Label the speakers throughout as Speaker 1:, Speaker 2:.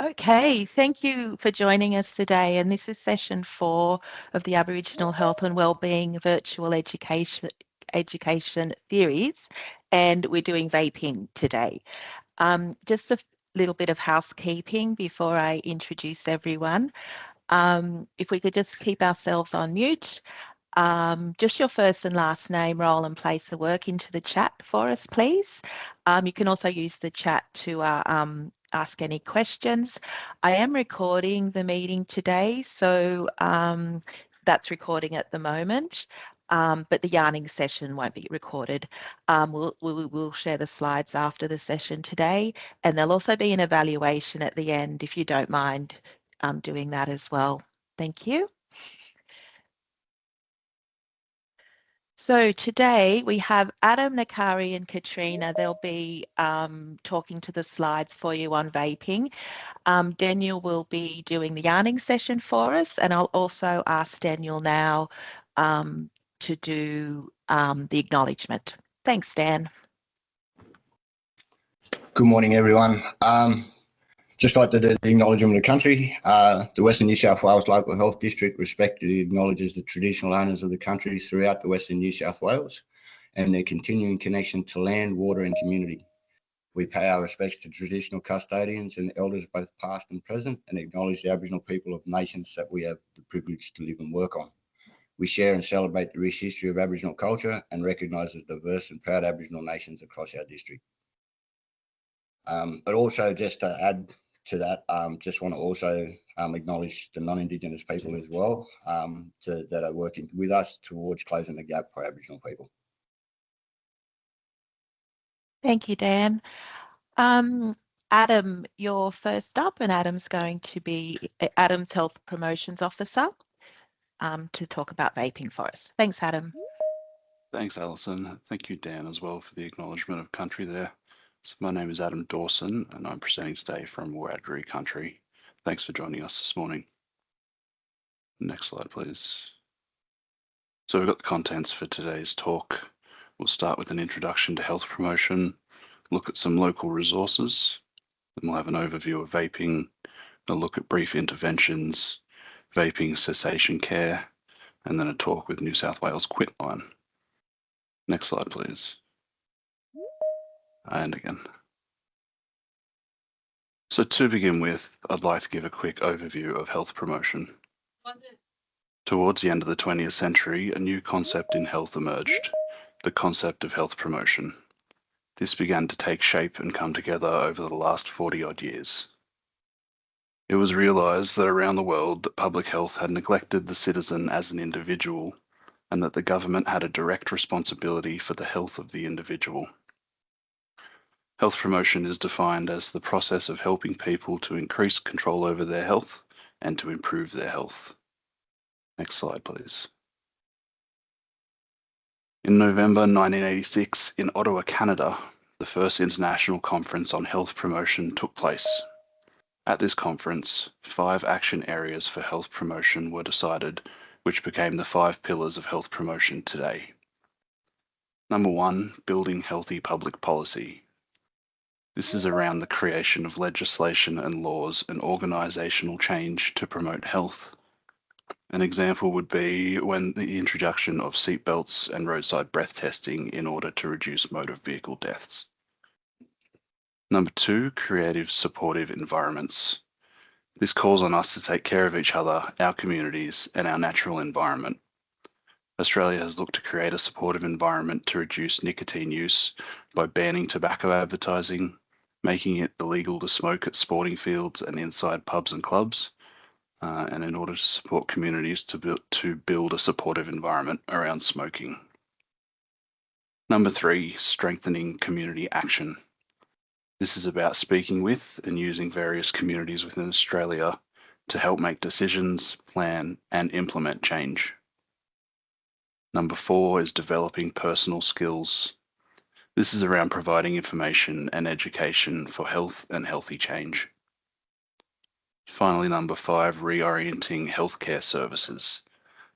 Speaker 1: Okay, thank you for joining us today. And this is session 4 of the Aboriginal Health and Wellbeing Virtual Education Theories, and we're doing vaping today. Just a little bit of housekeeping before I introduce everyone. If we could just keep ourselves on mute. Just your first and last name, role and place of work into the chat for us, please. You can also use the chat to ask any questions. I am recording the meeting today, so that's recording at the moment, but the yarning session won't be recorded. We'll share the slides after the session today, and there'll also be an evaluation at the end if you don't mind doing that as well. Thank you. So today we have Adam, Nakari and Katrina. They'll be talking to the slides for you on vaping. Daniel will be doing the yarning session for us, and I'll also ask Daniel now to do the acknowledgement. Thanks, Dan.
Speaker 2: Good morning, everyone. Just like to do the acknowledgement of the country. The Western New South Wales Local Health District respectfully acknowledges the traditional owners of the country throughout the Western New South Wales and their continuing connection to land, water and community. We pay our respects to traditional custodians and elders both past and present, and acknowledge the Aboriginal people of nations that we have the privilege to live and work on. We share and celebrate the rich history of Aboriginal culture and recognise the diverse and proud Aboriginal nations across our district. But also, just to add to that, just want to also acknowledge the non-Indigenous people as well that are working with us towards closing the gap for Aboriginal people.
Speaker 1: Thank you, Dan. Adam, you're first up, and Adam's going to be Adam's Health Promotions Officer to talk about vaping for us. Thanks, Adam.
Speaker 3: Thanks, Alison. Thank you, Dan, as well, for the acknowledgement of country there. So my name is Adam Dawson, and I'm presenting today from Wiradjuri country. Thanks for joining us this morning. Next slide, please. So we've got the contents for today's talk. We'll start with an introduction to health promotion, look at some local resources, then we'll have an overview of vaping, a look at brief interventions, vaping cessation care, and then a talk with New South Wales Quitline. Next slide, please. And again. So to begin with, I'd like to give a quick overview of health promotion. Towards the end of the 20th century, a new concept in health emerged, the concept of health promotion. This began to take shape and come together over the last 40-odd years. It was realised that around the world that public health had neglected the citizen as an individual, and that the government had a direct responsibility for the health of the individual. Health promotion is defined as the process of helping people to increase control over their health and to improve their health. Next slide, please. In November 1986, in Ottawa, Canada, the first international conference on health promotion took place. At this conference, 5 action areas for health promotion were decided, which became the 5 pillars of health promotion today. Number 1, building healthy public policy. This is around the creation of legislation and laws and organisational change to promote health. An example would be when the introduction of seatbelts and roadside breath testing in order to reduce motor vehicle deaths. Number 2, creative supportive environments. This calls on us to take care of each other, our communities, and our natural environment. Australia has looked to create a supportive environment to reduce nicotine use by banning tobacco advertising, making it illegal to smoke at sporting fields and inside pubs and clubs, and in order to support communities to build a supportive environment around smoking. Number 3, strengthening community action. This is about speaking with and using various communities within Australia to help make decisions, plan, and implement change. Number 4 is developing personal skills. This is around providing information and education for health and healthy change. Finally, number 5, reorienting healthcare services.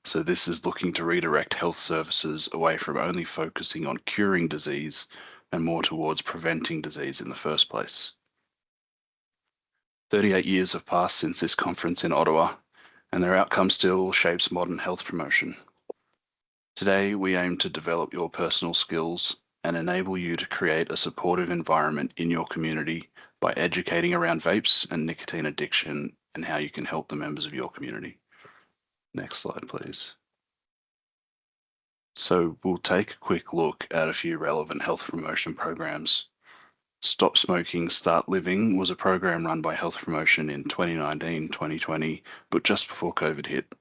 Speaker 3: So this is looking to redirect health services away from only focusing on curing disease and more towards preventing disease in the first place. 38 years have passed since this conference in Ottawa, and their outcome still shapes modern health promotion. Today, we aim to develop your personal skills and enable you to create a supportive environment in your community by educating around vapes and nicotine addiction and how you can help the members of your community. Next slide, please. So we'll take a quick look at a few relevant health promotion programs. Stop Smoking, Start Living was a program run by Health Promotion in 2019-2020, but just before COVID hit,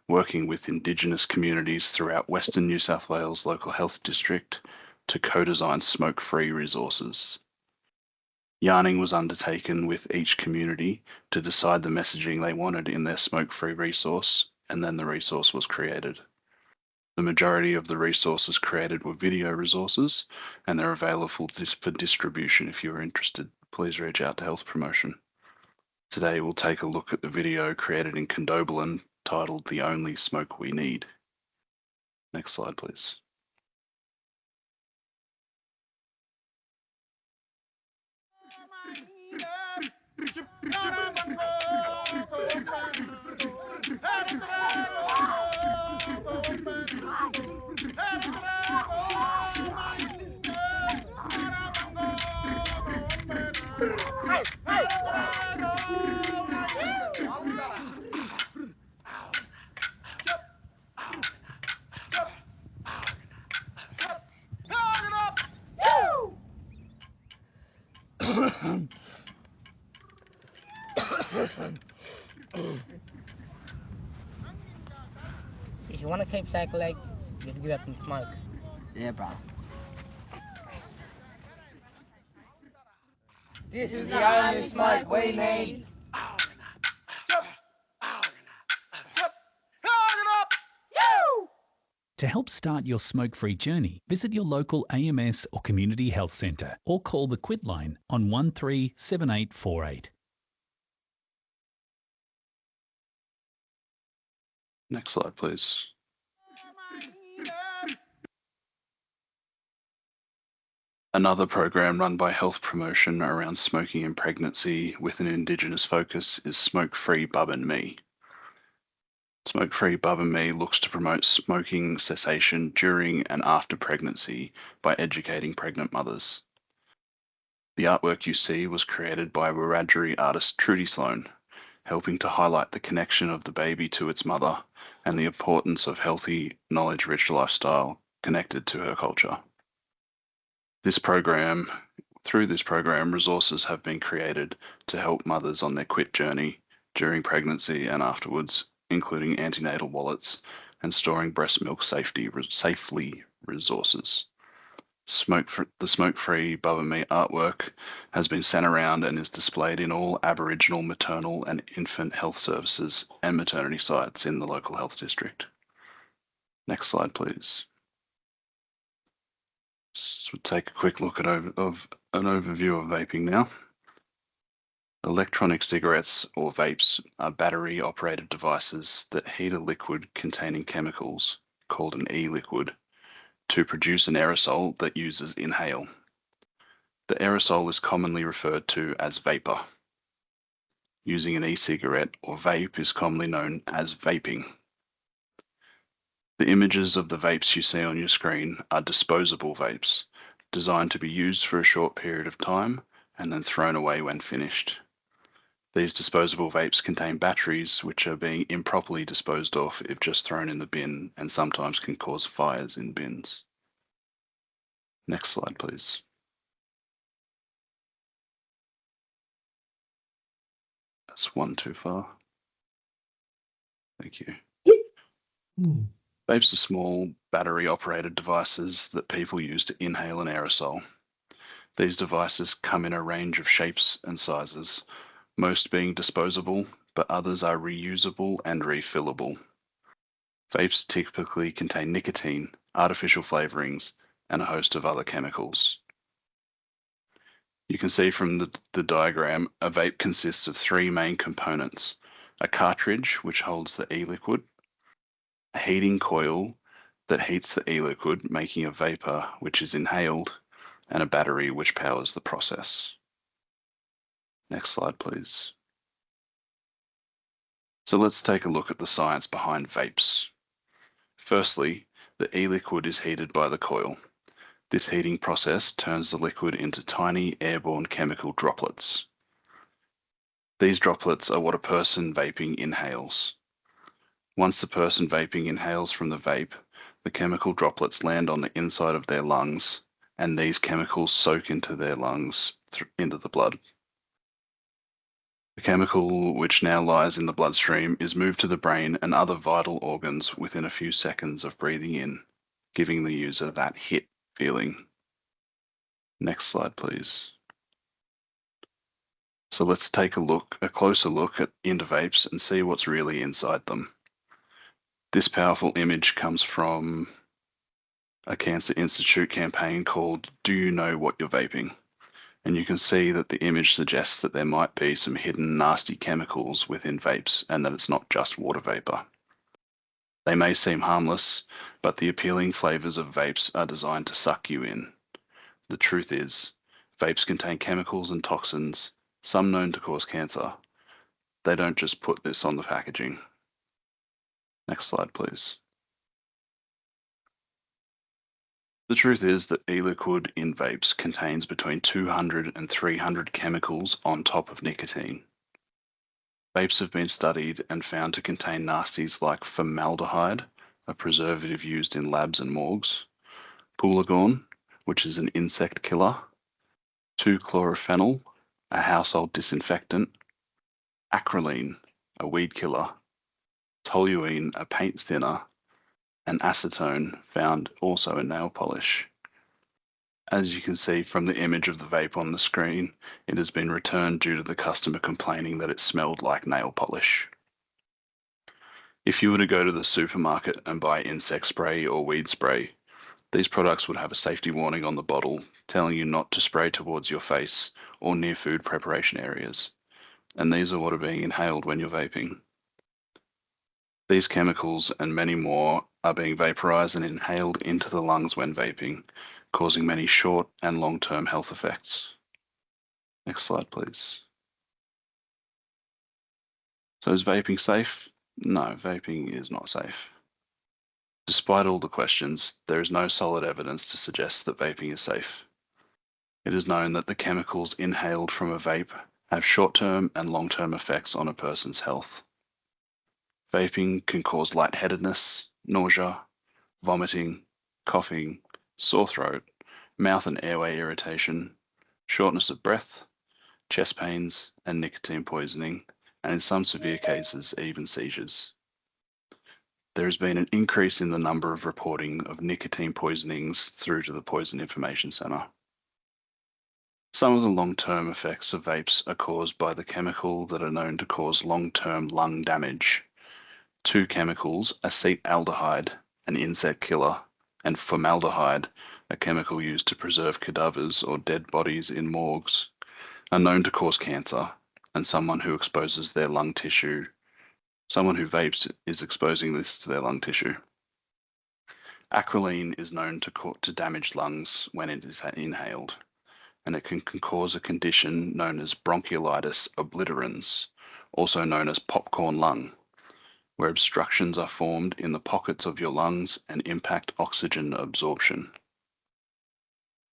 Speaker 3: working with Indigenous communities throughout Western New South Wales Local Health District to co-design smoke-free resources. Yarning was undertaken with each community to decide the messaging they wanted in their smoke-free resource, and then the resource was created. The majority of the resources created were video resources, and they're available for distribution. If you're interested, please reach out to Health Promotion. Today we'll take a look at the video created in Condobolin titled The Only Smoke We Need. Next slide, please.
Speaker 4: If you want to keep cycling, you have to give up and smoke.
Speaker 5: Yeah, bro.
Speaker 4: This is the only smoke we need.
Speaker 6: To help start your smoke-free journey, visit your local AMS or community health centre or call the Quit line on 137848.
Speaker 3: Next slide, please. Another program run by Health Promotion around smoking and pregnancy with an Indigenous focus is Smoke Free Bub and Me. Smoke Free Bub and Me looks to promote smoking cessation during and after pregnancy by educating pregnant mothers. The artwork you see was created by Wiradjuri artist Trudy Sloan, helping to highlight the connection of the baby to its mother and the importance of healthy, knowledge-rich lifestyle connected to her culture. Through this program, resources have been created to help mothers on their quit journey during pregnancy and afterwards, including antenatal wallets and storing breast milk safely resources. The smoke-free Bub and Me artwork has been sent around and is displayed in all Aboriginal maternal and infant health services and maternity sites in the local health district. Next slide, please. So we'll take a quick look at an overview of vaping now. Electronic cigarettes, or vapes, are battery-operated devices that heat a liquid containing chemicals, called an e-liquid, to produce an aerosol that users inhale. The aerosol is commonly referred to as vapor. Using an e-cigarette or vape is commonly known as vaping. The images of the vapes you see on your screen are disposable vapes, designed to be used for a short period of time and then thrown away when finished. These disposable vapes contain batteries which are being improperly disposed of if just thrown in the bin, and sometimes can cause fires in bins. Next slide, please. That's one too far. Thank you. Vapes are small battery-operated devices that people use to inhale an aerosol. These devices come in a range of shapes and sizes, most being disposable, but others are reusable and refillable. Vapes typically contain nicotine, artificial flavorings, and a host of other chemicals. You can see from the diagram, a vape consists of three main components: a cartridge, which holds the e-liquid, a heating coil that heats the e-liquid, making a vapor which is inhaled, and a battery which powers the process. Next slide, please. So let's take a look at the science behind vapes. Firstly, the e-liquid is heated by the coil. This heating process turns the liquid into tiny airborne chemical droplets. These droplets are what a person vaping inhales. Once the person vaping inhales from the vape, the chemical droplets land on the inside of their lungs, and these chemicals soak into their lungs, into the blood. The chemical which now lies in the bloodstream is moved to the brain and other vital organs within a few seconds of breathing in, giving the user that hit feeling. Next slide, please. So let's take a closer look into vapes and see what's really inside them. This powerful image comes from a Cancer Institute campaign called Do You Know What You're Vaping? And you can see that the image suggests that there might be some hidden nasty chemicals within vapes and that it's not just water vapor. They may seem harmless, but the appealing flavors of vapes are designed to suck you in. The truth is, vapes contain chemicals and toxins, some known to cause cancer. They don't just put this on the packaging. Next slide, please. The truth is that e-liquid in vapes contains between 200 and 300 chemicals on top of nicotine. Vapes have been studied and found to contain nasties like formaldehyde, a preservative used in labs and morgues, polygon, which is an insect killer, 2-chlorophenol, a household disinfectant, acrolein, a weed killer, toluene, a paint thinner, and acetone, found also in nail polish. As you can see from the image of the vape on the screen, it has been returned due to the customer complaining that it smelled like nail polish. If you were to go to the supermarket and buy insect spray or weed spray, these products would have a safety warning on the bottle telling you not to spray towards your face or near food preparation areas, and these are what are being inhaled when you're vaping. These chemicals and many more are being vaporized and inhaled into the lungs when vaping, causing many short and long-term health effects. Next slide, please. So is vaping safe? No, vaping is not safe. Despite all the questions, there is no solid evidence to suggest that vaping is safe. It is known that the chemicals inhaled from a vape have short-term and long-term effects on a person's health. Vaping can cause lightheadedness, nausea, vomiting, coughing, sore throat, mouth and airway irritation, shortness of breath, chest pains, and nicotine poisoning, and in some severe cases, even seizures. There has been an increase in the number of reporting of nicotine poisonings through to the Poison Information Centre. Some of the long-term effects of vapes are caused by the chemical that are known to cause long-term lung damage. Two chemicals, acetaldehyde, an insect killer, and formaldehyde, a chemical used to preserve cadavers or dead bodies in morgues, are known to cause cancer, and someone who vapes is exposing this to their lung tissue. Acrolein is known to damage lungs when it is inhaled, and it can cause a condition known as bronchiolitis obliterans, also known as popcorn lung, where obstructions are formed in the pockets of your lungs and impact oxygen absorption.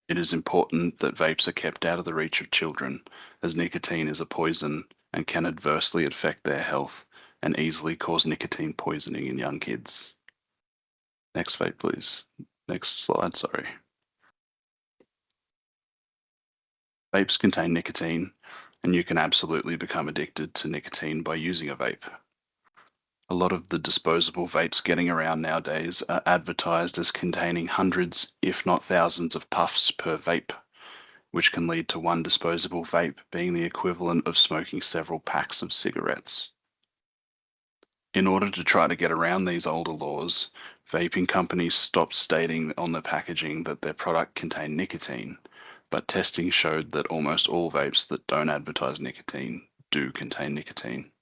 Speaker 3: It is important that vapes are kept out of the reach of children, as nicotine is a poison and can adversely affect their health and easily cause nicotine poisoning in young kids. Next vape, please. Next slide, sorry. Vapes contain nicotine, and you can absolutely become addicted to nicotine by using a vape. A lot of the disposable vapes getting around nowadays are advertised as containing hundreds, if not thousands, of puffs per vape, which can lead to one disposable vape being the equivalent of smoking several packs of cigarettes. In order to try to get around these older laws, vaping companies stopped stating on the packaging that their product contained nicotine, but testing showed that almost all vapes that don't advertise nicotine do contain nicotine.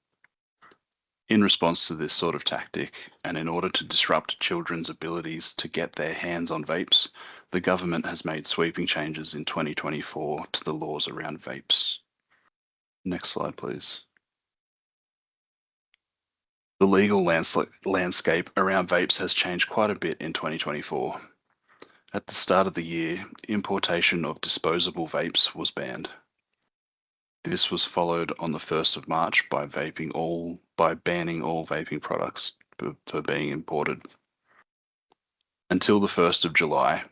Speaker 3: In response to this sort of tactic, and in order to disrupt children's abilities to get their hands on vapes, the government has made sweeping changes in 2024 to the laws around vapes. Next slide, please. The legal landscape around vapes has changed quite a bit in 2024. At the start of the year, importation of disposable vapes was banned. This was followed on the 1st of March by banning all vaping products for being imported. Until the 1st of July,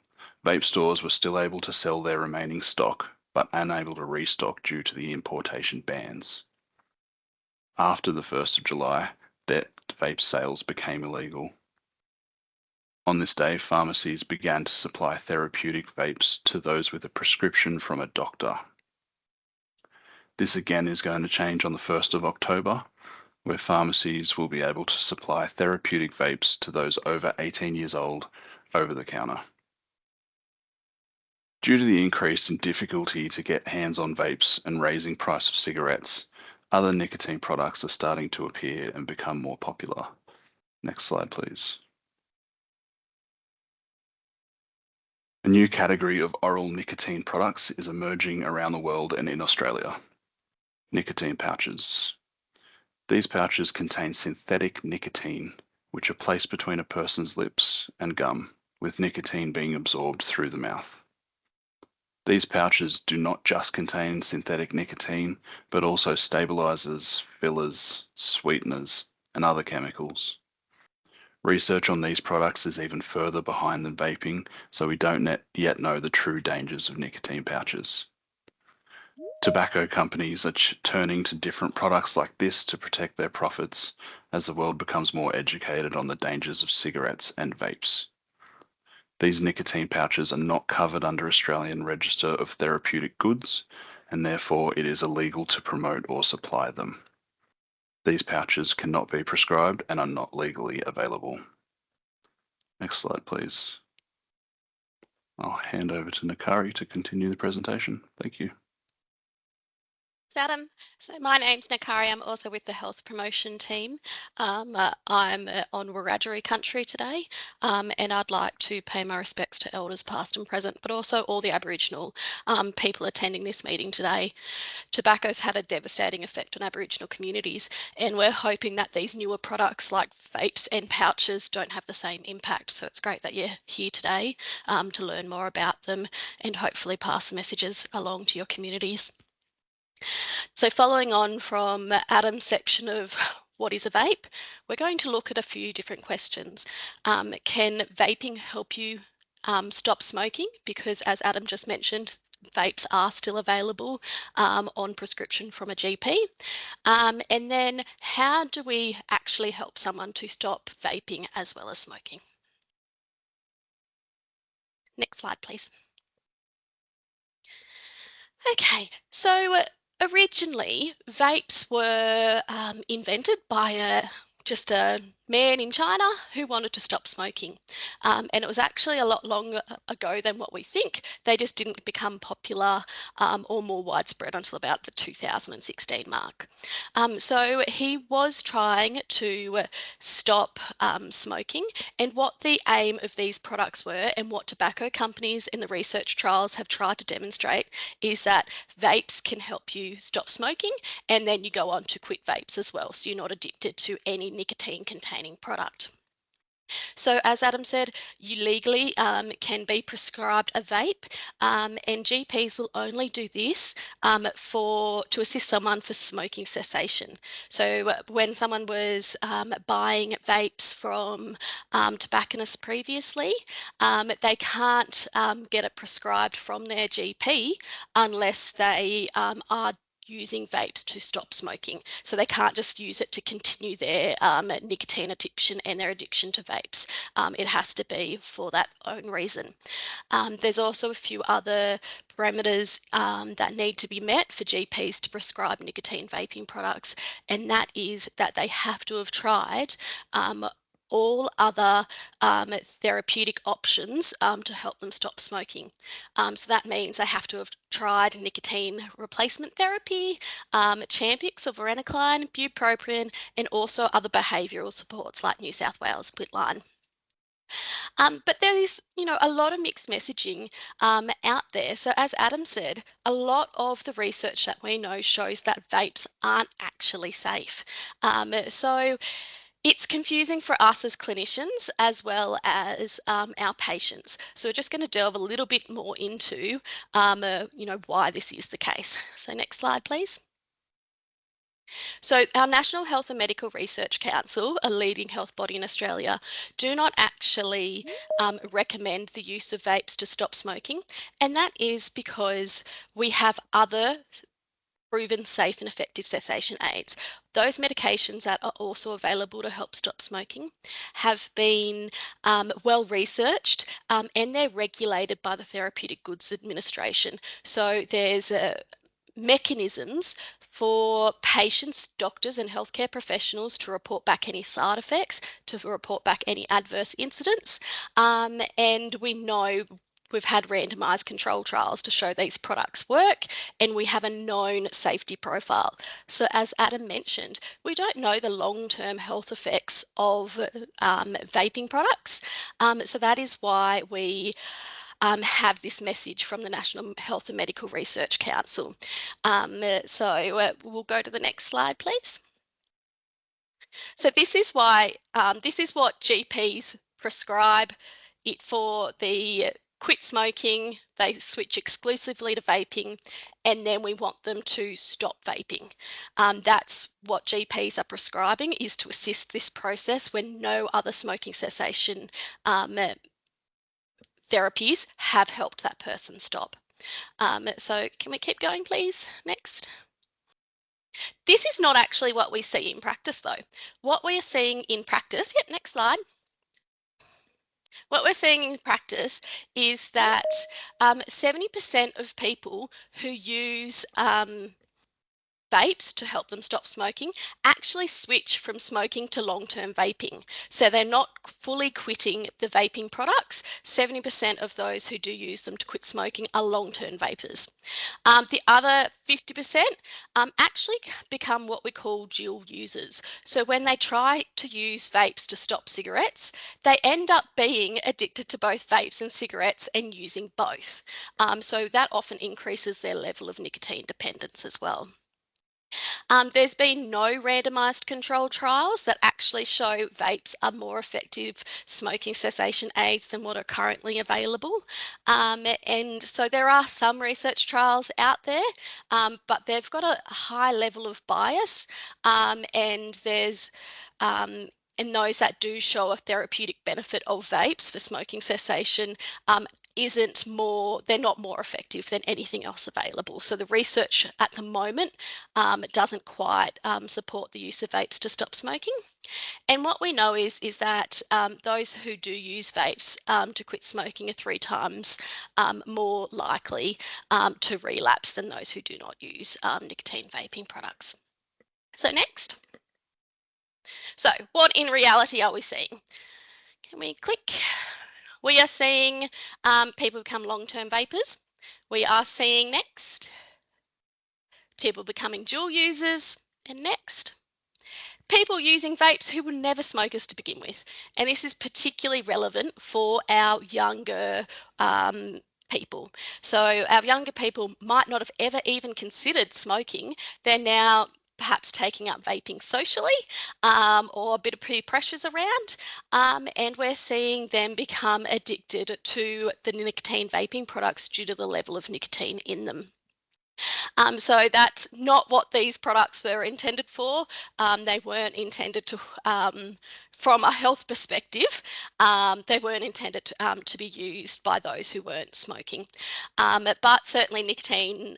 Speaker 3: vape stores were still able to sell their remaining stock, but unable to restock due to the importation bans. After the 1st of July, that vape sales became illegal. On this day, pharmacies began to supply therapeutic vapes to those with a prescription from a doctor. This again is going to change on the 1st of October, where pharmacies will be able to supply therapeutic vapes to those over 18 years old over the counter. Due to the increase in difficulty to get hands on vapes and raising price of cigarettes, other nicotine products are starting to appear and become more popular. Next slide, please. A new category of oral nicotine products is emerging around the world and in Australia. Nicotine pouches. These pouches contain synthetic nicotine, which are placed between a person's lips and gum, with nicotine being absorbed through the mouth. These pouches do not just contain synthetic nicotine, but also stabilizers, fillers, sweeteners, and other chemicals. Research on these products is even further behind than vaping, so we don't yet know the true dangers of nicotine pouches. Tobacco companies are turning to different products like this to protect their profits as the world becomes more educated on the dangers of cigarettes and vapes. These nicotine pouches are not covered under Australian Register of Therapeutic Goods, and therefore it is illegal to promote or supply them. These pouches cannot be prescribed and are not legally available. Next slide, please. I'll hand over to Nakari to continue the presentation. Thank you.
Speaker 5: Adam. So my name's Nakari. I'm also with the health promotion team. I'm on Wiradjuri country today, and I'd like to pay my respects to elders past and present, but also all the Aboriginal people attending this meeting today. Tobacco's had a devastating effect on Aboriginal communities, and we're hoping that these newer products like vapes and pouches don't have the same impact. So it's great that you're here today to learn more about them and hopefully pass the messages along to your communities. So following on from Adam's section of what is a vape, we're going to look at a few different questions. Can vaping help you stop smoking? Because as Adam just mentioned, vapes are still available on prescription from a GP. And then how do we actually help someone to stop vaping as well as smoking? Next slide, please. Okay, so originally, vapes were invented by just a man in China who wanted to stop smoking. And it was actually a lot longer ago than what we think. They just didn't become popular or more widespread until about the 2016 mark. So he was trying to stop smoking, and what the aim of these products were and what tobacco companies in the research trials have tried to demonstrate is that vapes can help you stop smoking, and then you go on to quit vapes as well, so you're not addicted to any nicotine containing product. So as Adam said, you legally can be prescribed a vape, and GPs will only do this to assist someone for smoking cessation. So when someone was buying vapes from tobacconists previously, they can't get it prescribed from their GP unless they are using vapes to stop smoking. So they can't just use it to continue their nicotine addiction and their addiction to vapes. It has to be for that own reason. There's also a few other parameters that need to be met for GPs to prescribe nicotine vaping products, and that is that they have to have tried all other therapeutic options to help them stop smoking. So that means they have to have tried nicotine replacement therapy, Champix or varenicline, bupropion, and also other behavioural supports like New South Wales Quitline. But there is, a lot of mixed messaging out there. So as Adam said, a lot of the research that we know shows that vapes aren't actually safe. So It's confusing for us as clinicians as well as our patients. So we're just going to delve a little bit more into, why this is the case. So next slide, please. So our National Health and Medical Research Council, a leading health body in Australia, do not actually recommend the use of vapes to stop smoking. And that is because we have other proven safe and effective cessation aids. Those medications that are also available to help stop smoking have been well researched and they're regulated by the Therapeutic Goods Administration. So there's mechanisms for patients, doctors and healthcare professionals to report back any side effects, to report back any adverse incidents. And we know we've had randomized control trials to show these products work, and we have a known safety profile. So as Adam mentioned, we don't know the long-term health effects of vaping products. So that is why we have this message from the National Health and Medical Research Council. We'll go to the next slide, please. So this is why, this is what GPs prescribe it for the quit smoking, they switch exclusively to vaping, and then we want them to stop vaping. That's what GPs are prescribing, is to assist this process when no other smoking cessation therapies have helped that person stop. So can we keep going, please? Next. This is not actually what we see in practice, though. What we are seeing in practice, next slide. What we're seeing in practice is that 70% of people who use vapes to help them stop smoking actually switch from smoking to long-term vaping. So they're not fully quitting the vaping products. 70% of those who do use them to quit smoking are long-term vapers. The other 50% actually become what we call dual users. So when they try to use vapes to stop cigarettes, they end up being addicted to both vapes and cigarettes and using both. So that often increases their level of nicotine dependence as well. There's been no randomised control trials that actually show vapes are more effective smoking cessation aids than what are currently available. And so there are some research trials out there, but they've got a high level of bias, and there's and those that do show a therapeutic benefit of vapes for smoking cessation they're not more effective than anything else available. So the research at the moment doesn't quite support the use of vapes to stop smoking. And what we know is that those who do use vapes to quit smoking are 3 times more likely to relapse than those who do not use nicotine vaping products. So next. So what in reality are we seeing? Can we click? We are seeing people become long-term vapers. We are seeing next, people becoming dual users, and next, people using vapes who were never smokers to begin with. And this is particularly relevant for our younger people. So our younger people might not have ever even considered smoking. They're now perhaps taking up vaping socially or a bit of peer pressures around, and we're seeing them become addicted to the nicotine vaping products due to the level of nicotine in them. So that's not what these products were intended for. They weren't intended to, from a health perspective, they weren't intended to be used by those who weren't smoking. But certainly nicotine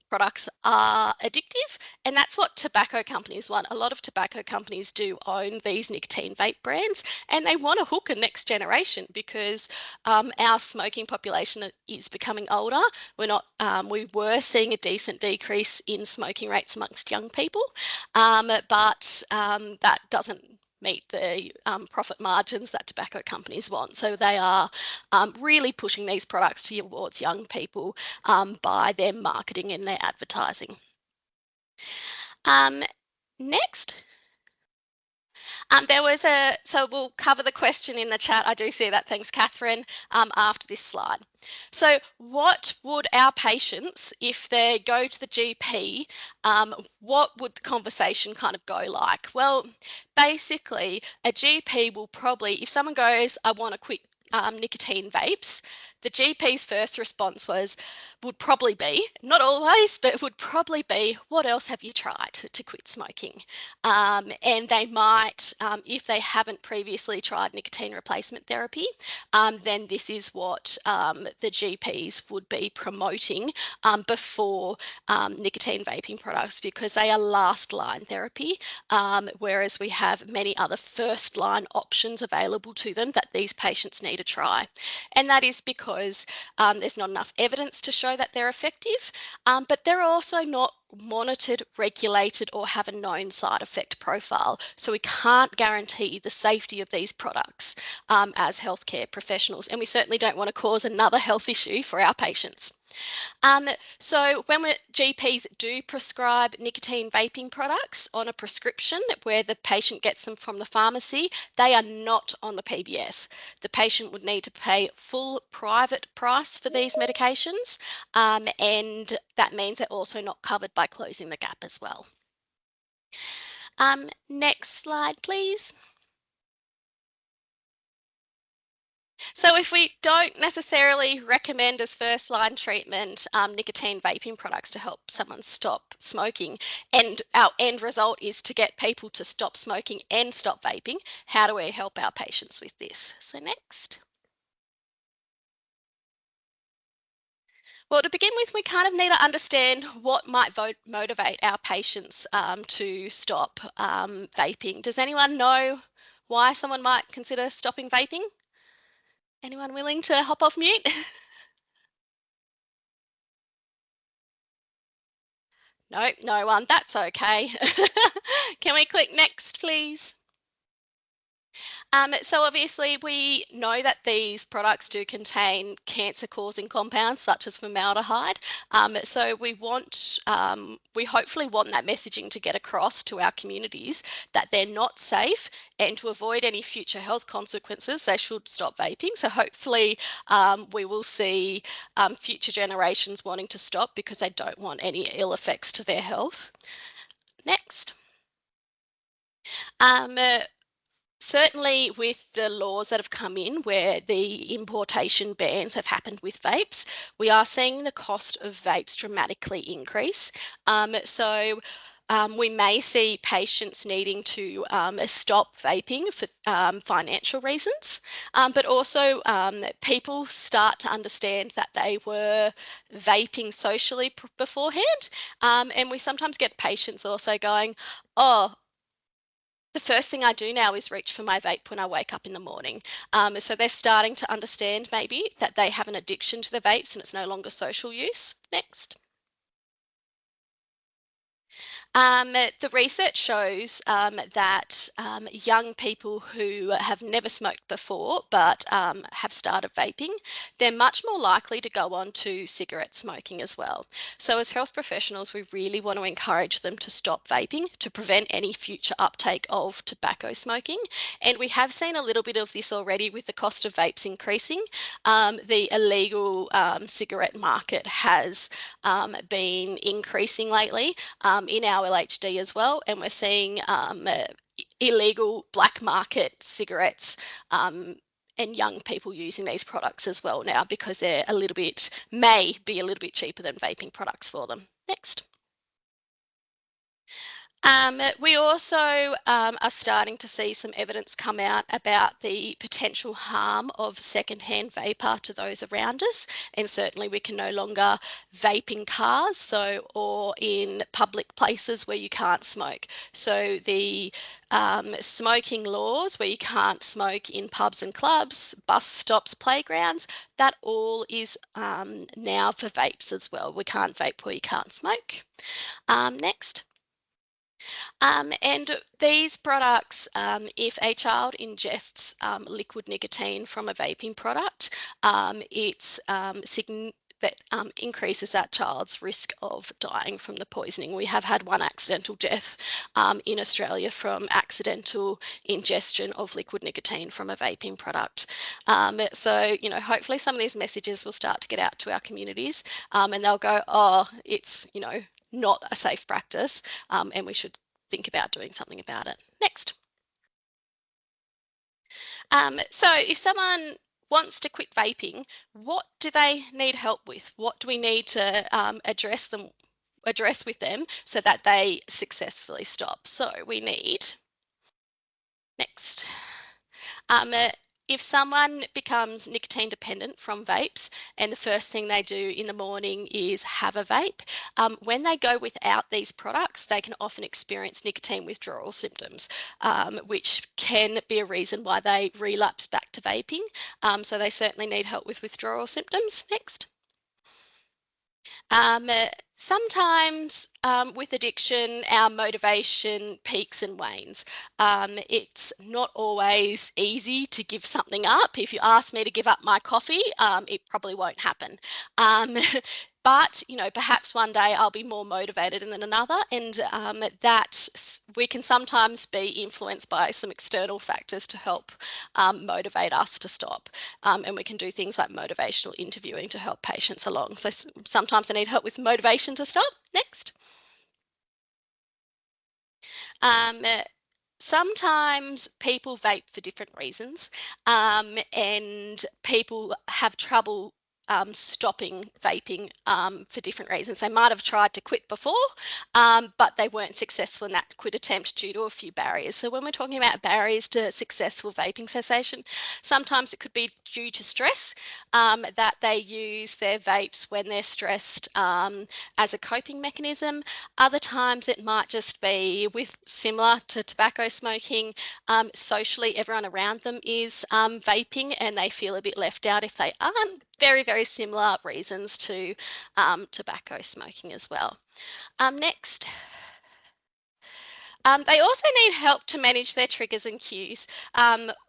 Speaker 5: products are addictive, and that's what tobacco companies want. A lot of tobacco companies do own these nicotine vape brands, and they want to hook a next generation because our smoking population is becoming older. We were seeing a decent decrease in smoking rates amongst young people, but that doesn't meet the profit margins that tobacco companies want. So they are really pushing these products towards young people by their marketing and their advertising. Next. So we'll cover the question in the chat. I do see that. Thanks, Catherine, after this slide. So what would our patients, if they go to the GP, what would the conversation kind of go like? Well, basically, a GP will probably, if someone goes, I want to quit nicotine vapes, the GP's first response would probably be, not always, but it would probably be, what else have you tried to quit smoking? And they might, if they haven't previously tried nicotine replacement therapy, then this is what the GPs would be promoting before nicotine vaping products, because they are last line therapy, whereas we have many other first line options available to them that these patients need to try. And that is because there's not enough evidence to show that they're effective, but they're also not monitored, regulated, or have a known side effect profile. So we can't guarantee the safety of these products as healthcare professionals, and we certainly don't want to cause another health issue for our patients. So when GPs do prescribe nicotine vaping products on a prescription where the patient gets them from the pharmacy, they are not on the PBS. The patient would need to pay full private price for these medications, and that means they're also not covered by closing the gap as well. Next slide, please. So if we don't necessarily recommend as first line treatment nicotine vaping products to help someone stop smoking, and our end result is to get people to stop smoking and stop vaping, how do we help our patients with this? So next. Well, to begin with, we kind of need to understand what might motivate our patients to stop vaping. Does anyone know why someone might consider stopping vaping? Anyone willing to hop off mute? No, no one. That's okay. Can we click next, please? So obviously we know that these products do contain cancer-causing compounds such as formaldehyde. So we hopefully want that messaging to get across to our communities that they're not safe, and to avoid any future health consequences, they should stop vaping. So hopefully we will see future generations wanting to stop because they don't want any ill effects to their health. Next. Certainly with the laws that have come in where the importation bans have happened with vapes, we are seeing the cost of vapes dramatically increase. We may see patients needing to stop vaping for financial reasons, but also people start to understand that they were vaping socially beforehand. And we sometimes get patients also going, oh, the first thing I do now is reach for my vape when I wake up in the morning. So they're starting to understand maybe that they have an addiction to the vapes and it's no longer social use. Next. The research shows that young people who have never smoked before but have started vaping, they're much more likely to go on to cigarette smoking as well. So as health professionals, we really want to encourage them to stop vaping to prevent any future uptake of tobacco smoking. And we have seen a little bit of this already with the cost of vapes increasing. The illegal cigarette market has been increasing lately in our LHD as well, and we're seeing illegal black market cigarettes and young people using these products as well now because they're may be a little bit cheaper than vaping products for them. Next. We also are starting to see some evidence come out about the potential harm of secondhand vapor to those around us, and certainly we can no longer vape in cars or in public places where you can't smoke. So the smoking laws where you can't smoke in pubs and clubs, bus stops, playgrounds, that all is now for vapes as well. We can't vape where you can't smoke. Next. And these products, if a child ingests liquid nicotine from a vaping product, it's that increases that child's risk of dying from the poisoning. We have had one accidental death in Australia from accidental ingestion of liquid nicotine from a vaping product. So, you know, hopefully some of these messages will start to get out to our communities, and they'll go, oh, it's, you know, not a safe practice, and we should think about doing something about it. Next. So if someone wants to quit vaping, what do they need help with? What do we need to address with them so that they successfully stop? So we need, next. If someone becomes nicotine dependent from vapes and the first thing they do in the morning is have a vape, when they go without these products, they can often experience nicotine withdrawal symptoms, which can be a reason why they relapse back to vaping. So they certainly need help with withdrawal symptoms. Next. Sometimes with addiction, our motivation peaks and wanes. It's not always easy to give something up. If you ask me to give up my coffee, it probably won't happen. But, you know, perhaps one day I'll be more motivated than another, and that we can sometimes be influenced by some external factors to help motivate us to stop. And we can do things like motivational interviewing to help patients along. So sometimes they need help with motivation to stop. Next. Sometimes people vape for different reasons, and people have trouble stopping vaping for different reasons. They might have tried to quit before, but they weren't successful in that quit attempt due to a few barriers. So when we're talking about barriers to successful vaping cessation, sometimes it could be due to stress, that they use their vapes when they're stressed as a coping mechanism. Other times it might just be similar to tobacco smoking, socially everyone around them is vaping and they feel a bit left out if they aren't. Very, very similar reasons to tobacco smoking as well. Next. They also need help to manage their triggers and cues.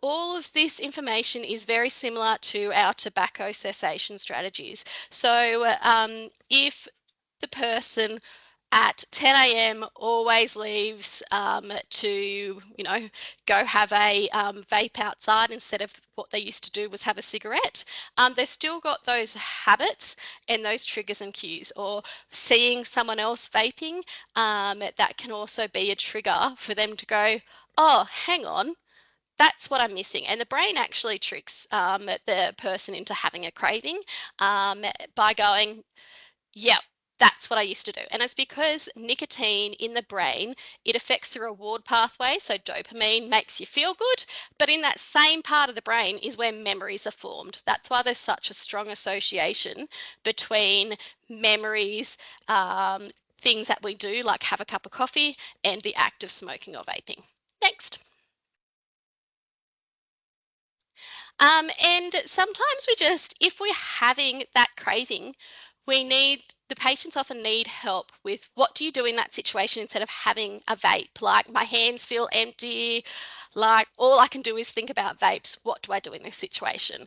Speaker 5: All of this information is very similar to our tobacco cessation strategies. So if the person at 10 a.m. always leaves to, you know, go have a vape outside instead of what they used to do was have a cigarette, they've still got those habits and those triggers and cues. Or seeing someone else vaping, that can also be a trigger for them to go, oh, hang on, that's what I'm missing. And the brain actually tricks the person into having a craving by going, yep, that's what I used to do. And it's because nicotine in the brain, it affects the reward pathway. So dopamine makes you feel good, but in that same part of the brain is where memories are formed. That's why there's such a strong association between memories, things that we do, like have a cup of coffee, and the act of smoking or vaping. Next. And sometimes if we're having that craving, the patients often need help with what do you do in that situation instead of having a vape? Like, my hands feel empty, like all I can do is think about vapes. What do I do in this situation?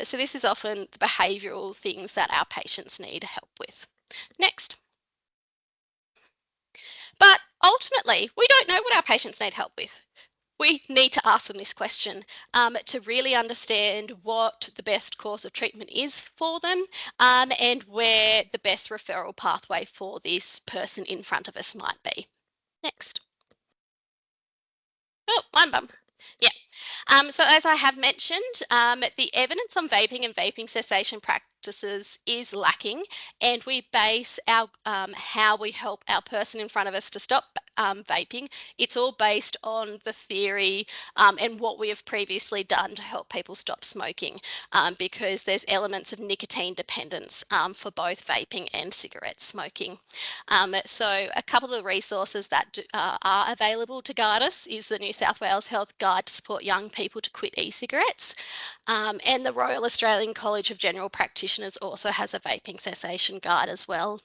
Speaker 5: So this is often the behavioural things that our patients need help with. Next. But ultimately, we don't know what our patients need help with. We need to ask them this question to really understand what the best course of treatment is for them, and where the best referral pathway for this person in front of us might be. Next. Oh, one bump. Yeah. So as I have mentioned, the evidence on vaping and vaping cessation practices is lacking, and we base our how we help our person in front of us to stop vaping. It's all based on the theory and what we have previously done to help people stop smoking, because there's elements of nicotine dependence for both vaping and cigarette smoking. So a couple of the resources that are available to guide us is the New South Wales Health Guide to support young people to quit e-cigarettes, and the Royal Australian College of General Practitioners also has a vaping cessation guide as well.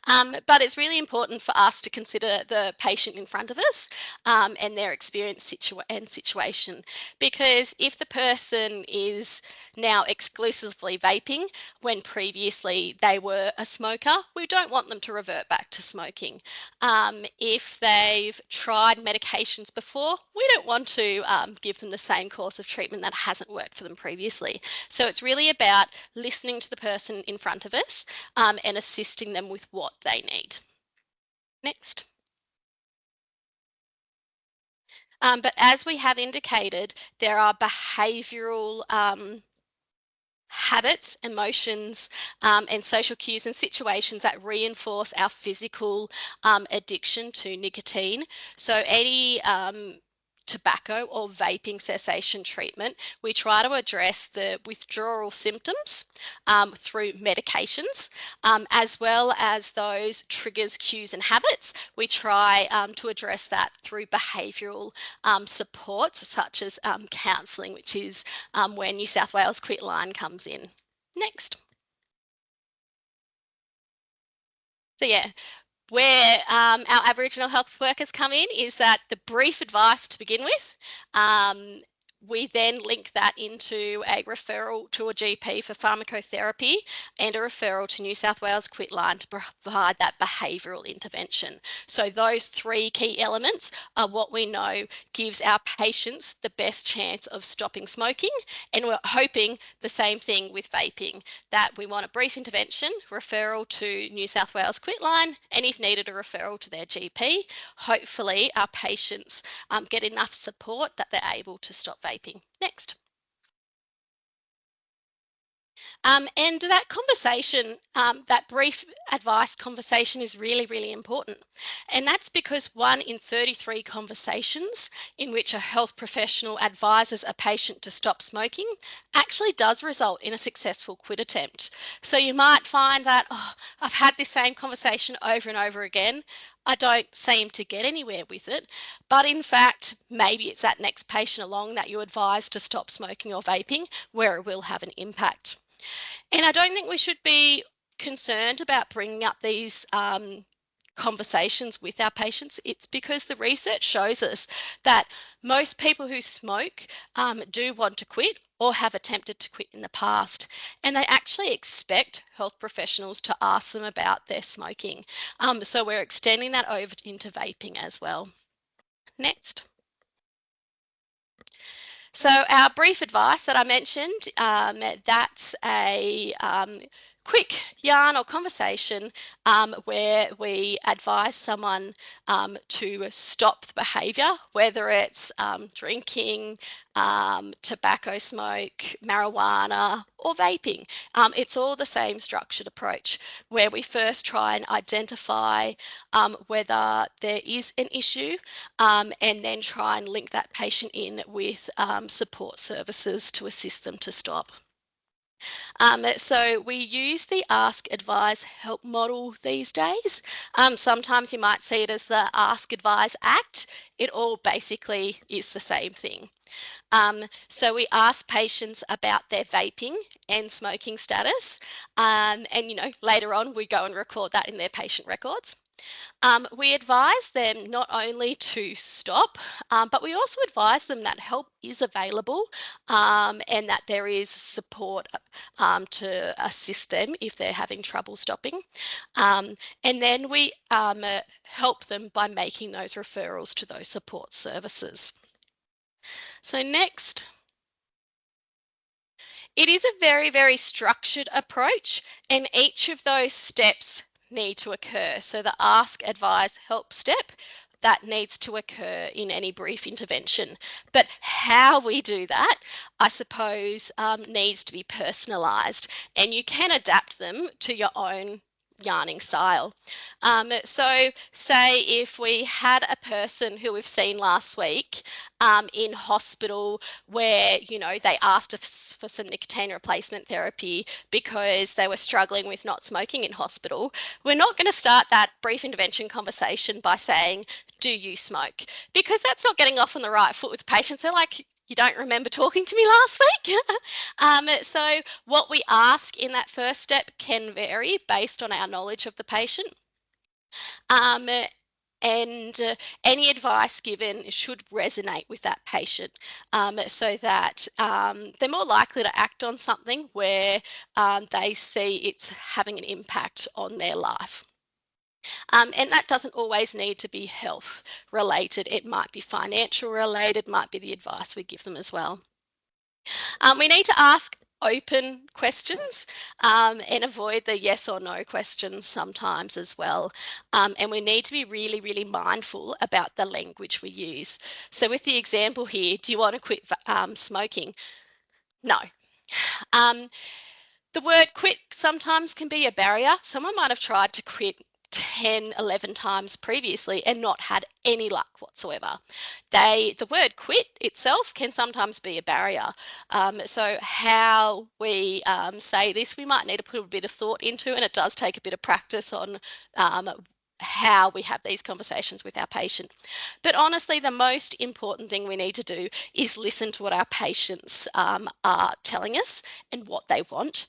Speaker 5: But it's really important for us to consider the patient in front of us and their experience and situation, because if the person is now exclusively vaping when previously they were a smoker, we don't want them to revert back to smoking. If they've tried medications before, we don't want to give them the same course of treatment that hasn't worked for them previously. So it's really about listening to the person in front of us and assisting them with what they need. Next. But as we have indicated, there are behavioural habits, emotions, and social cues and situations that reinforce our physical addiction to nicotine. So any tobacco or vaping cessation treatment, we try to address the withdrawal symptoms through medications, as well as those triggers, cues and habits. We try to address that through behavioural supports such as counselling, which is where New South Wales Quitline comes in. Next. So yeah, where our Aboriginal health workers come in is that the brief advice to begin with, we then link that into a referral to a GP for pharmacotherapy and a referral to New South Wales Quitline to provide that behavioural intervention. So those three key elements are what we know gives our patients the best chance of stopping smoking, and we're hoping the same thing with vaping, that we want a brief intervention, referral to New South Wales Quitline, and if needed, a referral to their GP. Hopefully our patients get enough support that they're able to stop vaping. Next. And that conversation, that brief advice conversation is really, really important. And that's because 1 in 33 conversations in which a health professional advises a patient to stop smoking actually does result in a successful quit attempt. So you might find that, oh, I've had this same conversation over and over again. I don't seem to get anywhere with it. But in fact, maybe it's that next patient along that you advise to stop smoking or vaping where it will have an impact. And I don't think we should be concerned about bringing up these conversations with our patients. It's because the research shows us that most people who smoke do want to quit or have attempted to quit in the past, and they actually expect health professionals to ask them about their smoking. So we're extending that over into vaping as well. Next. So our brief advice that I mentioned, that's a quick yarn or conversation where we advise someone to stop the behaviour, whether it's drinking, tobacco smoke, marijuana or vaping. It's all the same structured approach where we first try and identify whether there is an issue and then try and link that patient in with support services to assist them to stop. So we use the Ask, Advise, Help model these days. Sometimes you might see it as the Ask, Advise, Act. It all basically is the same thing. So we ask patients about their vaping and smoking status, and later on we go and record that in their patient records. We advise them not only to stop, but we also advise them that help is available and that there is support to assist them if they're having trouble stopping. And then we help them by making those referrals to those support services. So next. It is a very, very structured approach, and each of those steps need to occur. So the Ask, Advise, Help step, that needs to occur in any brief intervention. But how we do that, I suppose, needs to be personalised, and you can adapt them to your own yarning style. So say if we had a person who we've seen last week in hospital where they asked for some nicotine replacement therapy because they were struggling with not smoking in hospital, we're not going to start that brief intervention conversation by saying, do you smoke? Because that's not getting off on the right foot with patients. They're like, you don't remember talking to me last week. So what we ask in that first step can vary based on our knowledge of the patient. And any advice given should resonate with that patient, so that they're more likely to act on something where they see it's having an impact on their life. And that doesn't always need to be health related. It might be financial related, might be the advice we give them as well. We need to ask open questions and avoid the yes or no questions sometimes as well. And we need to be really, really mindful about the language we use. So with the example here, do you want to quit smoking? No. The word quit sometimes can be a barrier. Someone might have tried to quit 10, 11 times previously and not had any luck whatsoever. The word quit itself can sometimes be a barrier. So how we say this, we might need to put a bit of thought into, and it does take a bit of practice on how we have these conversations with our patient. But honestly, the most important thing we need to do is listen to what our patients are telling us and what they want.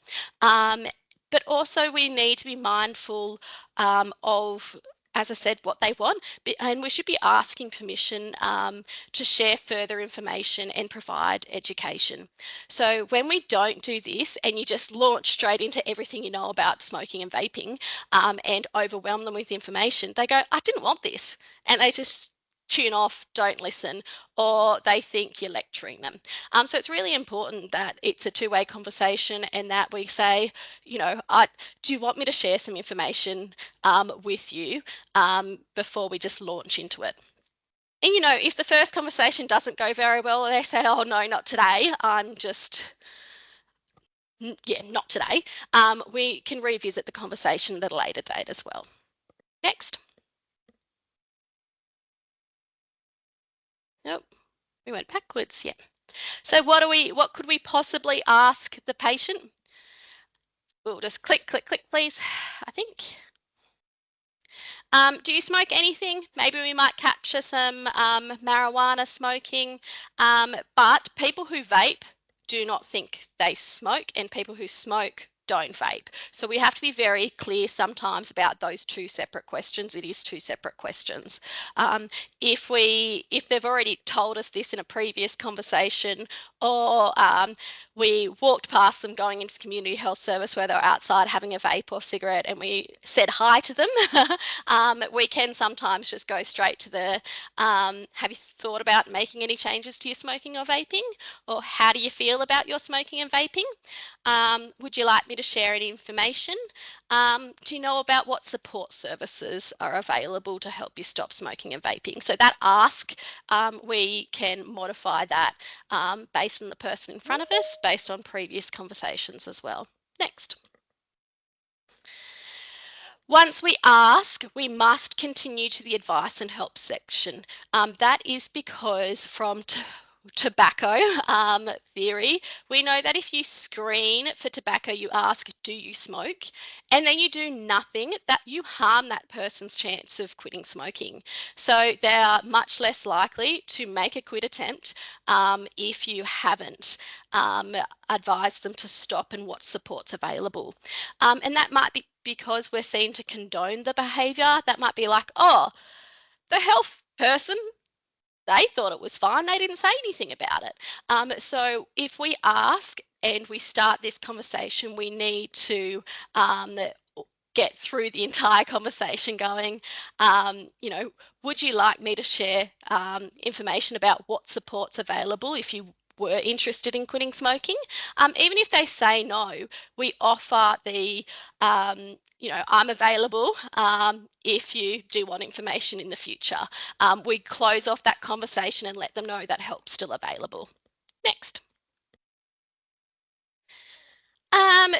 Speaker 5: But also we need to be mindful of, as I said, what they want, and we should be asking permission to share further information and provide education. So when we don't do this and you just launch straight into everything you know about smoking and vaping and overwhelm them with information, they go, I didn't want this, and they just tune off, don't listen, or they think you're lecturing them. So it's really important that it's a two-way conversation and that we say, you know, do you want me to share some information with you before we just launch into it? And, you know, if the first conversation doesn't go very well, they say, oh, no, not today. Not today. We can revisit the conversation at a later date as well. Next. Nope, we went backwards. Yeah. So what could we possibly ask the patient? We'll just click, please. I think. Do you smoke anything? Maybe we might capture some marijuana smoking, but people who vape do not think they smoke, and people who smoke don't vape. So we have to be very clear sometimes about those two separate questions. It is two separate questions. If they've already told us this in a previous conversation, or we walked past them going into the community health service where they were outside having a vape or cigarette and we said hi to them, we can sometimes just go straight to the, have you thought about making any changes to your smoking or vaping? Or how do you feel about your smoking and vaping? Would you like me to share any information? Do you know about what support services are available to help you stop smoking and vaping? So that ask, we can modify that based on the person in front of us, based on previous conversations as well. Next. Once we ask, we must continue to the advice and help section. That is because from tobacco theory, we know that if you screen for tobacco, you ask, do you smoke? And then you do nothing, that you harm that person's chance of quitting smoking. So they are much less likely to make a quit attempt if you haven't advised them to stop and what support's available. And that might be because we're seen to condone the behaviour. That might be like, oh, the health person, they thought it was fine. They didn't say anything about it. So if we ask and we start this conversation, we need to get through the entire conversation going, you know, would you like me to share information about what support's available if you were interested in quitting smoking? Even if they say no, we offer the, you know, I'm available if you do want information in the future. We close off that conversation and let them know that help's still available. Next.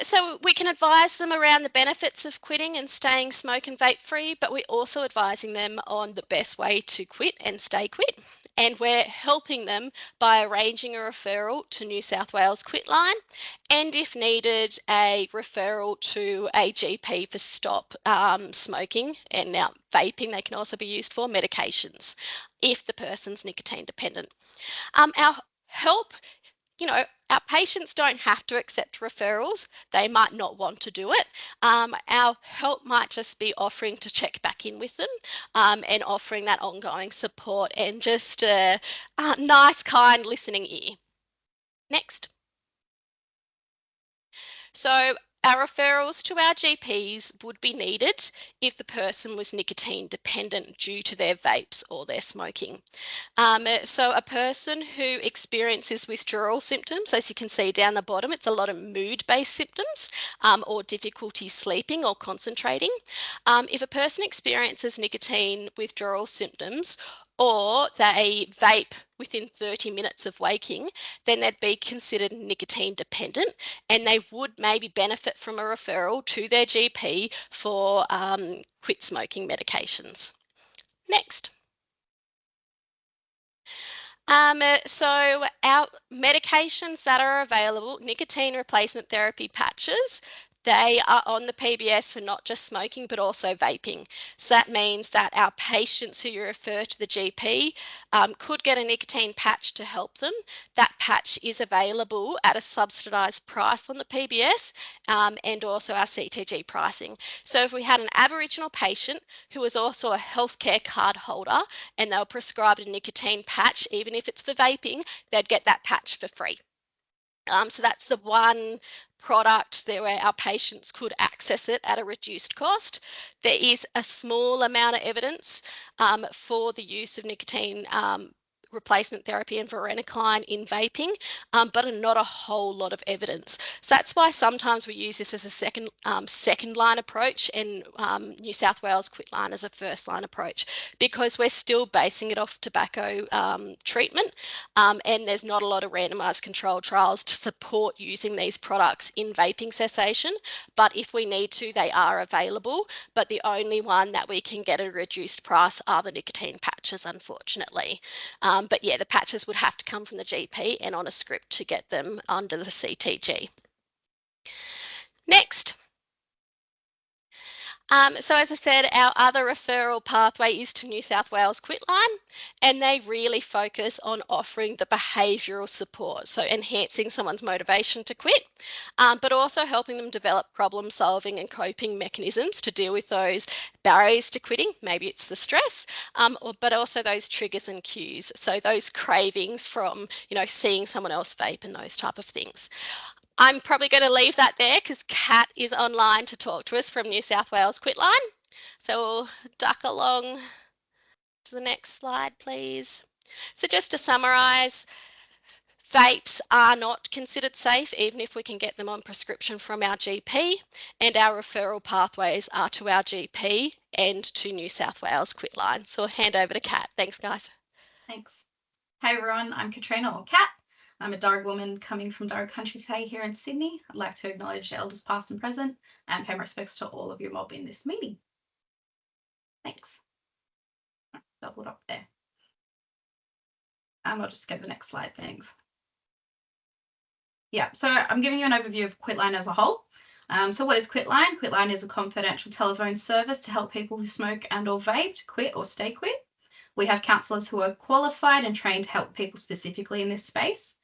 Speaker 5: So we can advise them around the benefits of quitting and staying smoke and vape free, but we're also advising them on the best way to quit and stay quit. And we're helping them by arranging a referral to New South Wales Quitline, and if needed, a referral to a GP for stop smoking, and now vaping they can also be used for medications if the person's nicotine dependent. Our help, our patients don't have to accept referrals. They might not want to do it. Our help might just be offering to check back in with them and offering that ongoing support and just a nice, kind listening ear. Next. So our referrals to our GPs would be needed if the person was nicotine dependent due to their vapes or their smoking. So a person who experiences withdrawal symptoms, as you can see down the bottom, it's a lot of mood-based symptoms or difficulty sleeping or concentrating. If a person experiences nicotine withdrawal symptoms or they vape within 30 minutes of waking, then they'd be considered nicotine dependent and they would maybe benefit from a referral to their GP for quit smoking medications. Next. So our medications that are available, nicotine replacement therapy patches, they are on the PBS for not just smoking, but also vaping. So that means that our patients who you refer to the GP could get a nicotine patch to help them. That patch is available at a subsidised price on the PBS and also our CTG pricing. So if we had an Aboriginal patient who was also a healthcare card holder and they were prescribed a nicotine patch, even if it's for vaping, they'd get that patch for free. So that's the one product there where our patients could access it at a reduced cost. There is a small amount of evidence for the use of nicotine replacement therapy and varenicline in vaping, but not a whole lot of evidence. So that's why sometimes we use this as a second line approach and New South Wales Quitline as a first line approach, because we're still basing it off tobacco treatment and there's not a lot of randomised controlled trials to support using these products in vaping cessation. But if we need to, they are available, but the only one that we can get at a reduced price are the nicotine patches, unfortunately. But yeah, the patches would have to come from the GP and on a script to get them under the CTG. Next. So as I said, our other referral pathway is to New South Wales Quitline, and they really focus on offering the behavioural support, so enhancing someone's motivation to quit, but also helping them develop problem solving and coping mechanisms to deal with those barriers to quitting. Maybe it's the stress, but also those triggers and cues, so those cravings from seeing someone else vape and those type of things. I'm probably going to leave that there because Kat is online to talk to us from New South Wales Quitline. So we'll duck along to the next slide, please. So just to summarise, vapes are not considered safe even if we can get them on prescription from our GP, and our referral pathways are to our GP and to New South Wales Quitline. So I'll hand over to Kat. Thanks, guys.
Speaker 7: Thanks. Hey everyone, I'm Katrina or Kat. I'm a Darug woman coming from Darug country today here in Sydney. I'd like to acknowledge the elders past and present and pay my respects to all of your mob in this meeting. Thanks. Doubled up there. I'll just get the next slide, thanks. Yeah, so I'm giving you an overview of Quitline as a whole. So what is Quitline? Quitline is a confidential telephone service to help people who smoke and or vape to quit or stay quit. We have counsellors who are qualified and trained to help people specifically in this space.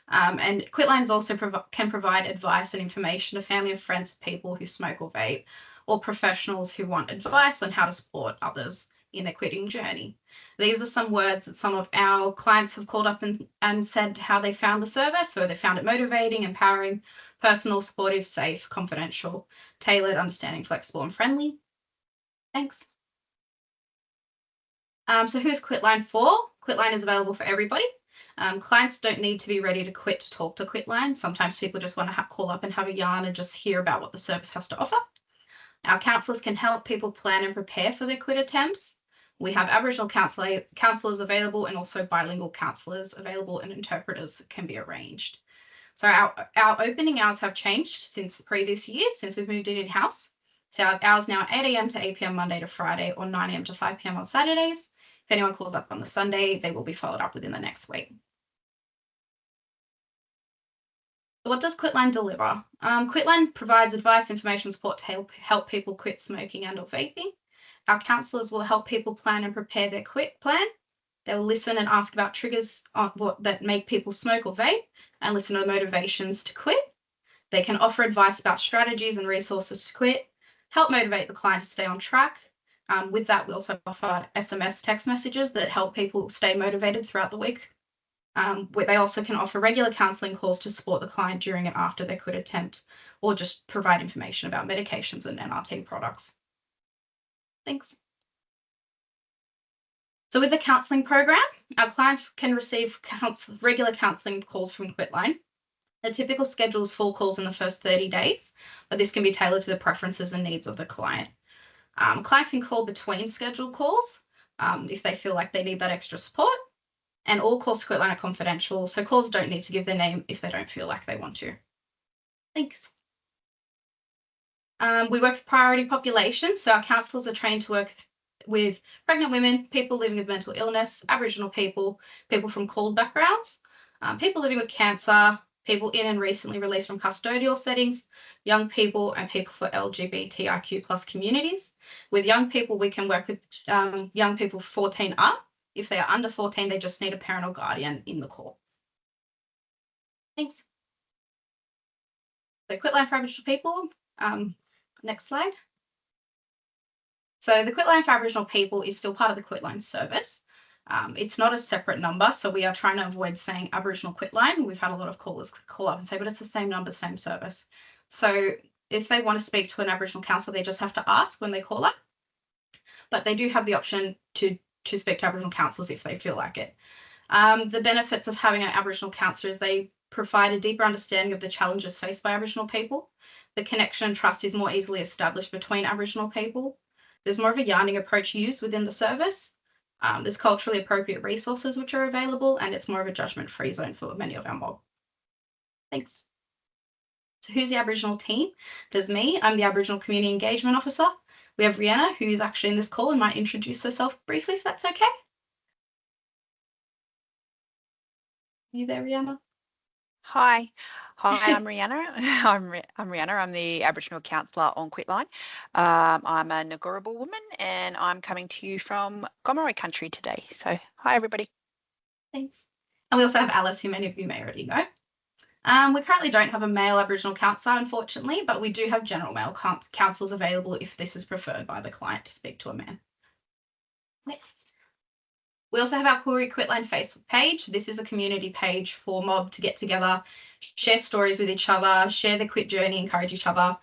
Speaker 7: And Quitline also can provide advice and information to family and friends of people who smoke or vape, or professionals who want advice on how to support others in their quitting journey. These are some words that some of our clients have called up and said how they found the service. So they found it motivating, empowering, personal, supportive, safe, confidential, tailored, understanding, flexible, and friendly. Thanks. So who's Quitline for? Quitline is available for everybody. Clients don't need to be ready to quit to talk to Quitline. Sometimes people just want to call up and have a yarn and just hear about what the service has to offer. Our counsellors can help people plan and prepare for their quit attempts. We have Aboriginal counsellors available and also bilingual counsellors available, and interpreters can be arranged. So our opening hours have changed since the previous year, since we've moved it in-house. So our hours now are 8 a.m. to 8 p.m. Monday to Friday, or 9 a.m. to 5 p.m. on Saturdays. If anyone calls up on the Sunday, they will be followed up within the next week. What does Quitline deliver? Quitline provides advice, information, support to help people quit smoking and or vaping. Our counsellors will help people plan and prepare their quit plan. They will listen and ask about triggers that make people smoke or vape and listen to motivations to quit. They can offer advice about strategies and resources to quit, help motivate the client to stay on track. With that, we also offer SMS text messages that help people stay motivated throughout the week. They also can offer regular counselling calls to support the client during and after their quit attempt, or just provide information about medications and NRT products. Thanks. So with the counselling program, our clients can receive regular counselling calls from Quitline. The typical schedule is 4 calls in the first 30 days, but this can be tailored to the preferences and needs of the client. Clients can call between scheduled calls if they feel like they need that extra support, and all calls to Quitline are confidential, so calls don't need to give their name if they don't feel like they want to. Thanks. We work with priority populations, so our counsellors are trained to work with pregnant women, people living with mental illness, Aboriginal people, people from CALD backgrounds, people living with cancer, people in and recently released from custodial settings, young people, and people for LGBTIQ+ communities. With young people, we can work with young people 14 up. If they are under 14, they just need a parent or guardian in the call. Thanks. So Quitline for Aboriginal people. Next slide. So the Quitline for Aboriginal people is still part of the Quitline service. It's not a separate number, so we are trying to avoid saying Aboriginal Quitline. We've had a lot of callers call up and say, but it's the same number, same service. So if they want to speak to an Aboriginal counsellor, they just have to ask when they call up. But they do have the option to speak to Aboriginal counsellors if they feel like it. The benefits of having an Aboriginal counsellor is they provide a deeper understanding of the challenges faced by Aboriginal people. The connection and trust is more easily established between Aboriginal people. There's more of a yarning approach used within the service. There's culturally appropriate resources which are available, and it's more of a judgment-free zone for many of our mob. Thanks. So who's the Aboriginal team? There's me. I'm the Aboriginal Community Engagement Officer. We have Rihanna, who is actually in this call and might introduce herself briefly, if that's okay. You there, Rihanna?
Speaker 8: Hi, I'm Rihanna. I'm Rihanna. I'm the Aboriginal counsellor on Quitline. I'm a Ngurrabal woman, and I'm coming to you from Gomeroi country today. So, hi everybody.
Speaker 7: Thanks. And we also have Alice, who many of you may already know. We currently don't have a male Aboriginal counsellor, unfortunately, but we do have general male counsellors available if this is preferred by the client to speak to a man. Next. We also have our Koori Quitline Facebook page. This is a community page for mob to get together, share stories with each other, share their quit journey, encourage each other.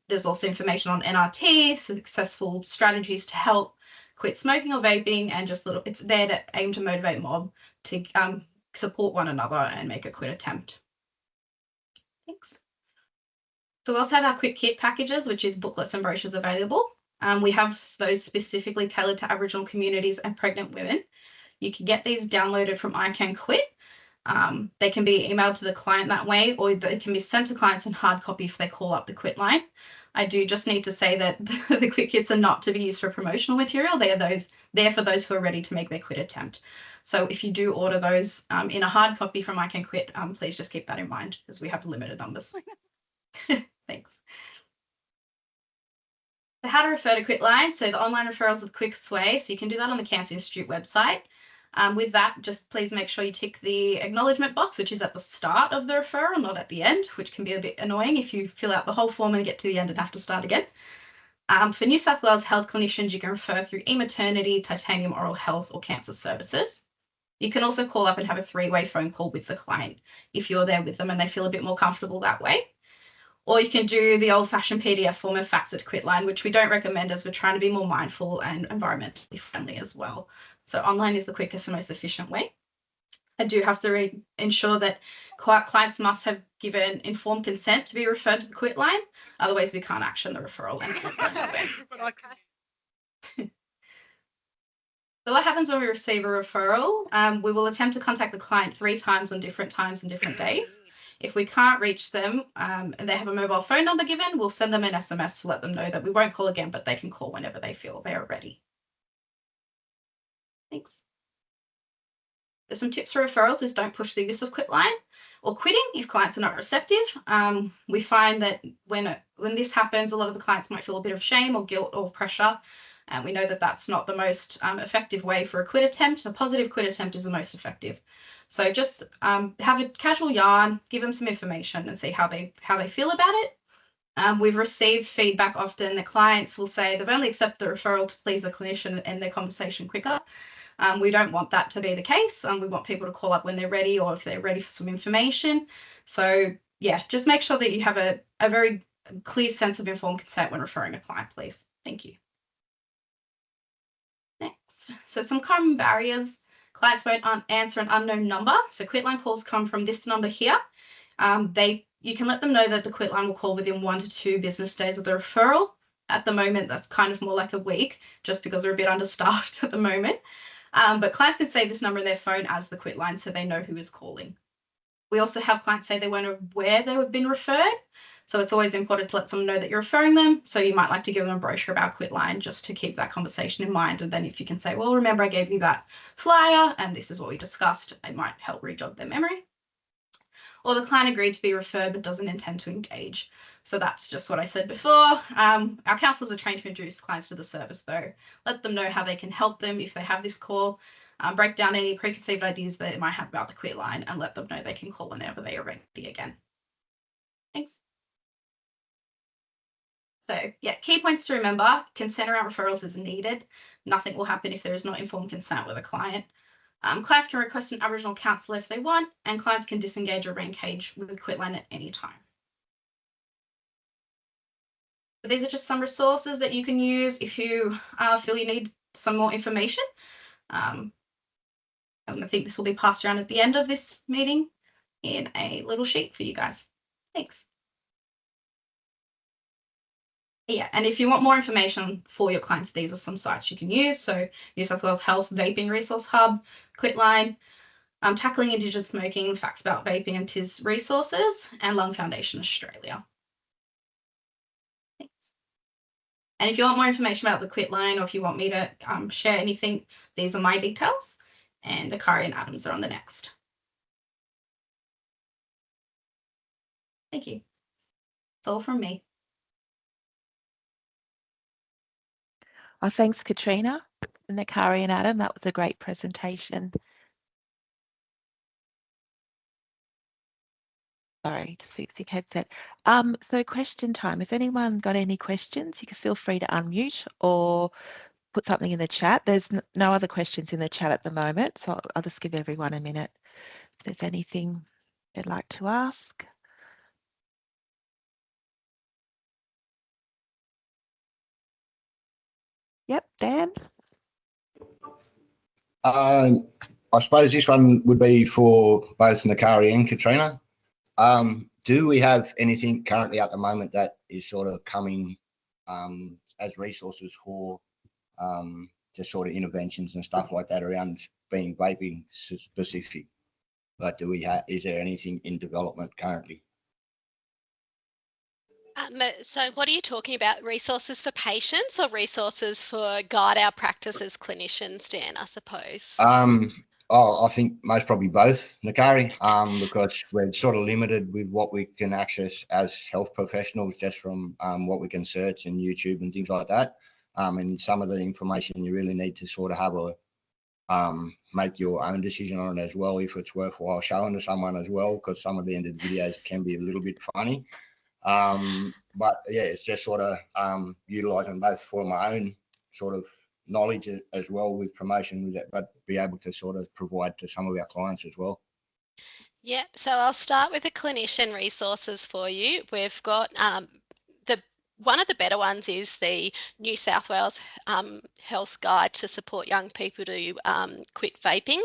Speaker 7: There's also information on NRT, successful strategies to help quit smoking or vaping, and just it's there to aim to motivate mob to support one another and make a quit attempt. Thanks. So we also have our quit kit packages, which is booklets and brochures available. We have those specifically tailored to Aboriginal communities and pregnant women. You can get these downloaded from I Can Quit. They can be emailed to the client that way, or they can be sent to clients in hard copy if they call up the quit line. I do just need to say that the quit kits are not to be used for promotional material. They are there for those who are ready to make their quit attempt. So if you do order those in a hard copy from I Can Quit, please just keep that in mind, as we have limited numbers. Thanks. So how to refer to Quitline. So the online referrals are the quickest way. So you can do that on the Cancer Institute website. With that, just please make sure you tick the acknowledgement box, which is at the start of the referral, not at the end, which can be a bit annoying if you fill out the whole form and get to the end and have to start again. For New South Wales health clinicians, you can refer through e-maternity, titanium oral health, or cancer services. You can also call up and have a 3-way phone call with the client if you're there with them and they feel a bit more comfortable that way. Or you can do the old-fashioned PDF form and fax it to Quitline, which we don't recommend as we're trying to be more mindful and environmentally friendly as well. So online is the quickest and most efficient way. I do have to ensure that clients must have given informed consent to be referred to the Quitline. Otherwise, we can't action the referral. So what happens when we receive a referral? We will attempt to contact the client 3 times on different times and different days. If we can't reach them and they have a mobile phone number given, we'll send them an SMS to let them know that we won't call again, but they can call whenever they feel they are ready. Thanks. There's some tips for referrals is don't push the use of Quitline or quitting if clients are not receptive. We find that when this happens, a lot of the clients might feel a bit of shame or guilt or pressure, And we know that that's not the most effective way for a quit attempt. A positive quit attempt is the most effective. So just have a casual yarn, give them some information and see how they feel about it. We've received feedback often that clients will say they've only accepted the referral to please the clinician and end their conversation quicker. We don't want that to be the case. We want people to call up when they're ready or if they're ready for some information. So yeah, just make sure that you have a very clear sense of informed consent when referring a client, please. Thank you. Next, so some common barriers. Clients won't answer an unknown number. So quitline calls come from this number here. You can let them know that the quitline will call within 1 to 2 business days of the referral. At the moment, that's kind of more like a week, just because we're a bit understaffed at the moment. But clients can save this number in their phone as the quitline so they know who is calling. We also have clients say they weren't aware they have been referred. So it's always important to let someone know that you're referring them. So you might like to give them a brochure about quitline just to keep that conversation in mind. And then if you can say, well, remember I gave you that flyer and this is what we discussed, it might help re-jog their memory. Or the client agreed to be referred but doesn't intend to engage. So that's just what I said before. Our counsellors are trained to introduce clients to the service though. Let them know how they can help them if they have this call. Break down any preconceived ideas that they might have about the quitline and let them know they can call whenever they are ready again. Thanks. So yeah, key points to remember: consent around referrals is needed. Nothing will happen if there is not informed consent with a client. Clients can request an Aboriginal counsellor if they want, and clients can disengage or re-engage with the quitline at any time. So these are just some resources that you can use if you feel you need some more information. I think this will be passed around at the end of this meeting in a little sheet for you guys. Thanks. Yeah, and if you want more information for your clients, these are some sites you can use. So New South Wales Health Vaping Resource Hub, Quitline, Tackling Indigenous Smoking, Facts About Vaping and TIS Resources, and Lung Foundation Australia. Thanks. And if you want more information about the Quitline or if you want me to share anything, these are my details, and Akari and Adams are on the next. Thank you. That's all from me.
Speaker 1: Oh, thanks, Katrina and Nakari and Adam. That was a great presentation. Sorry, just fixing headset. So question time. Has anyone got any questions? You can feel free to unmute or put something in the chat. There's no other questions in the chat at the moment, so I'll just give everyone a minute if there's anything they'd like to ask. Yep, Dan?
Speaker 2: I suppose this one would be for both Nakari and Katrina. Do we have anything currently at the moment that is sort of coming as resources for just sort of interventions and stuff like that around being vaping specific? Like, do we have? Is there anything in development currently?
Speaker 5: So what are you talking about? Resources for patients or resources for guide our practice as clinicians, Dan, I suppose?
Speaker 2: I think most probably both, Nakari, because we're sort of limited with what we can access as health professionals just from what we can search in YouTube and things like that. And some of the information you really need to sort of have a make your own decision on it as well, if it's worthwhile showing to someone as well, because some of the end of the videos can be a little bit funny. But yeah, it's just sort of utilizing both for my own sort of knowledge as well with promotion with it, but be able to sort of provide to some of our clients as well.
Speaker 5: Yeah, so I'll start with the clinician resources for you. We've got one of the better ones is the New South Wales Health Guide to support young people to quit vaping.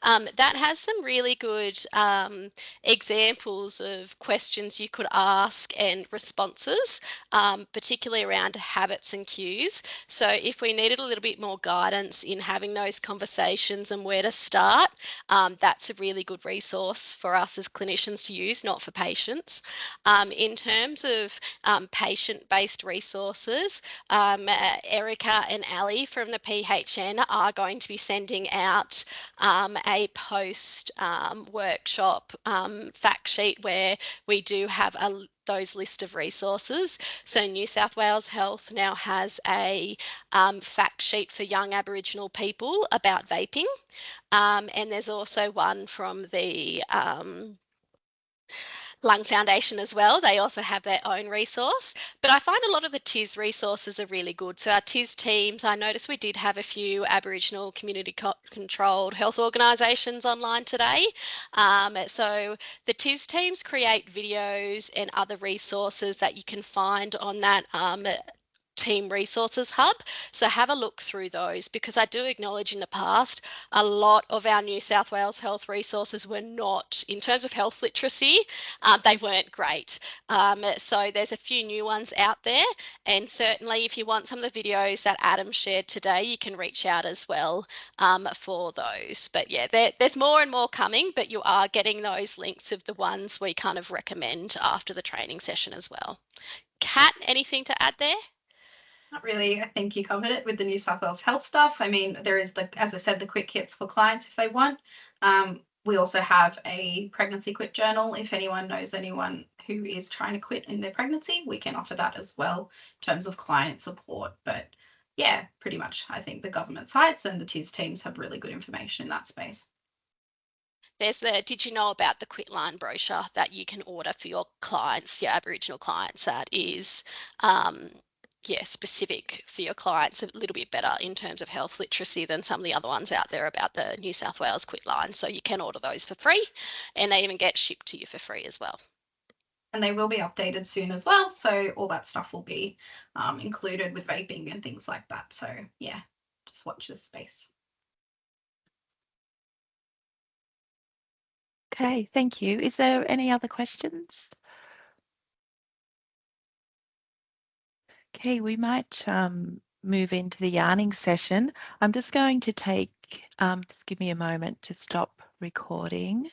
Speaker 5: That has some really good examples of questions you could ask and responses, particularly around habits and cues. So if we needed a little bit more guidance in having those conversations and where to start, that's a really good resource for us as clinicians to use, not for patients. In terms of patient-based resources, Erica and Ali from the PHN are going to be sending out a post workshop fact sheet where we do have those list of resources. So New South Wales Health now has a fact sheet for young Aboriginal people about vaping, and there's also one from the Lung Foundation as well. They also have their own resource, but I find a lot of the TIS resources are really good. So our TIS teams, I noticed we did have a few Aboriginal community controlled health organisations online today. So the TIS teams create videos and other resources that you can find on that Team Resources Hub. So have a look through those, because I do acknowledge in the past a lot of our New South Wales health resources were not, in terms of health literacy, they weren't great. So there's a few new ones out there, and certainly if you want some of the videos that Adam shared today, you can reach out as well for those. But yeah, there's more and more coming, but you are getting those links of the ones we kind of recommend after the training session as well. Kat, anything to add there?
Speaker 7: Not really. I think you covered it with the New South Wales Health stuff. I mean, there is, as I said, the quick kits for clients if they want. We also have a pregnancy quit journal. If anyone knows anyone who is trying to quit in their pregnancy, we can offer that as well in terms of client support. But yeah, pretty much I think the government sites and the TIS teams have really good information in that space.
Speaker 5: There's did you know about the Quitline brochure that you can order for your clients, your Aboriginal clients, that is specific for your clients, a little bit better in terms of health literacy than some of the other ones out there about the New South Wales Quitline. So you can order those for free, and they even get shipped to you for free as well.
Speaker 7: And they will be updated soon as well. So all that stuff will be included with vaping and things like that. So yeah, just watch this space.
Speaker 1: Okay, thank you. Is there any other questions? Okay, we might move into the yarning session. I'm just going to take, just give me a moment to stop recording.